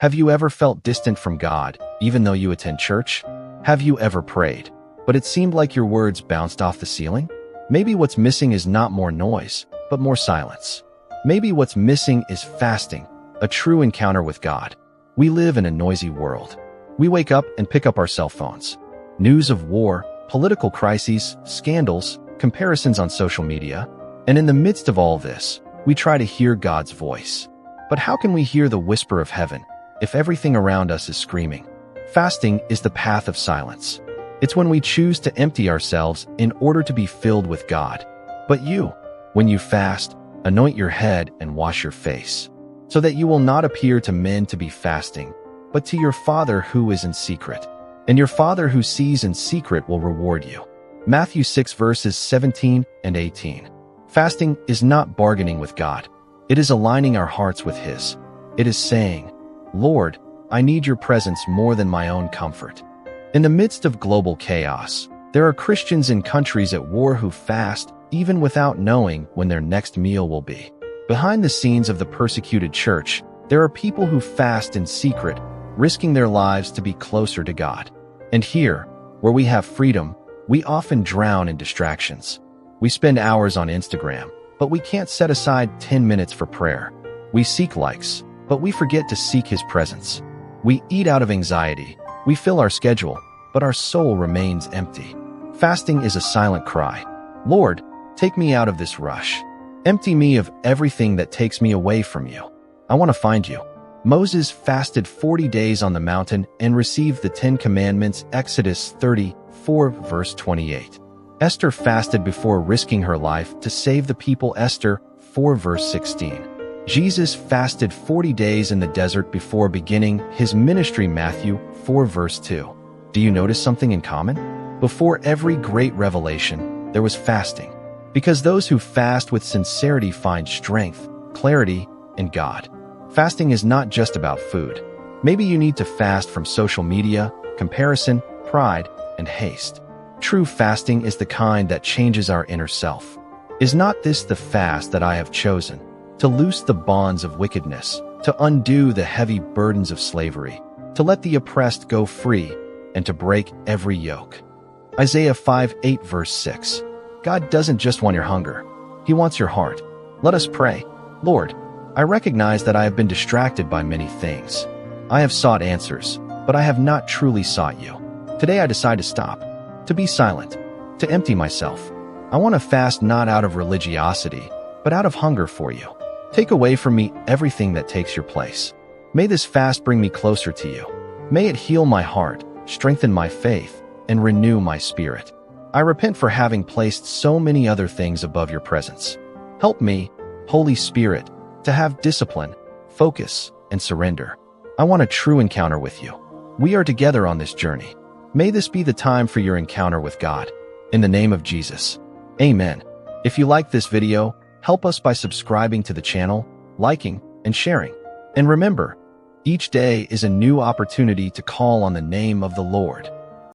Have you ever felt distant from God, even though you attend church? Have you ever prayed, but it seemed like your words bounced off the ceiling? Maybe what's missing is not more noise, but more silence. Maybe what's missing is fasting, a true encounter with God. We live in a noisy world. We wake up and pick up our cell phones. News of war, political crises, scandals, comparisons on social media. And in the midst of all this, we try to hear God's voice. But how can we hear the whisper of heaven if everything around us is screaming? Fasting is the path of silence. It's when we choose to empty ourselves in order to be filled with God. But when you fast, anoint your head and wash your face, so that you will not appear to men to be fasting, but to your Father who is in secret. And your Father who sees in secret will reward you. Matthew 6 verses 17 and 18. Fasting is not bargaining with God. It is aligning our hearts with His. It is saying, Lord, I need your presence more than my own comfort. In the midst of global chaos, there are Christians in countries at war who fast even without knowing when their next meal will be. Behind the scenes of the persecuted church, there are people who fast in secret, risking their lives to be closer to God. And here, where we have freedom, we often drown in distractions. We spend hours on Instagram, but we can't set aside 10 minutes for prayer. We seek likes, but we forget to seek His presence. We eat out of anxiety. We fill our schedule, but our soul remains empty. Fasting is a silent cry. Lord, take me out of this rush. Empty me of everything that takes me away from you. I want to find you. Moses fasted 40 days on the mountain and received the 10 Commandments, Exodus 34, verse 28. Esther fasted before risking her life to save the people, Esther 4, verse 16. Jesus fasted 40 days in the desert before beginning His ministry, Matthew 4, verse 2. Do you notice something in common? Before every great revelation, there was fasting. Because those who fast with sincerity find strength, clarity, and God. Fasting is not just about food. Maybe you need to fast from social media, comparison, pride, and haste. True fasting is the kind that changes our inner self. Is not this the fast that I have chosen? To loose the bonds of wickedness, to undo the heavy burdens of slavery, to let the oppressed go free, and to break every yoke. Isaiah 5:8 verse 6. God doesn't just want your hunger. He wants your heart. Let us pray. Lord, I recognize that I have been distracted by many things. I have sought answers, but I have not truly sought you. Today I decide to stop, to be silent, to empty myself. I want to fast not out of religiosity, but out of hunger for you. Take away from me everything that takes your place. May this fast bring me closer to you. May it heal my heart, strengthen my faith, and renew my spirit. I repent for having placed so many other things above your presence. Help me, Holy Spirit, to have discipline, focus, and surrender. I want a true encounter with you. We are together on this journey. May this be the time for your encounter with God. In the name of Jesus. Amen. If you like this video, help us by subscribing to the channel, liking, and sharing. And remember, each day is a new opportunity to call on the name of the Lord.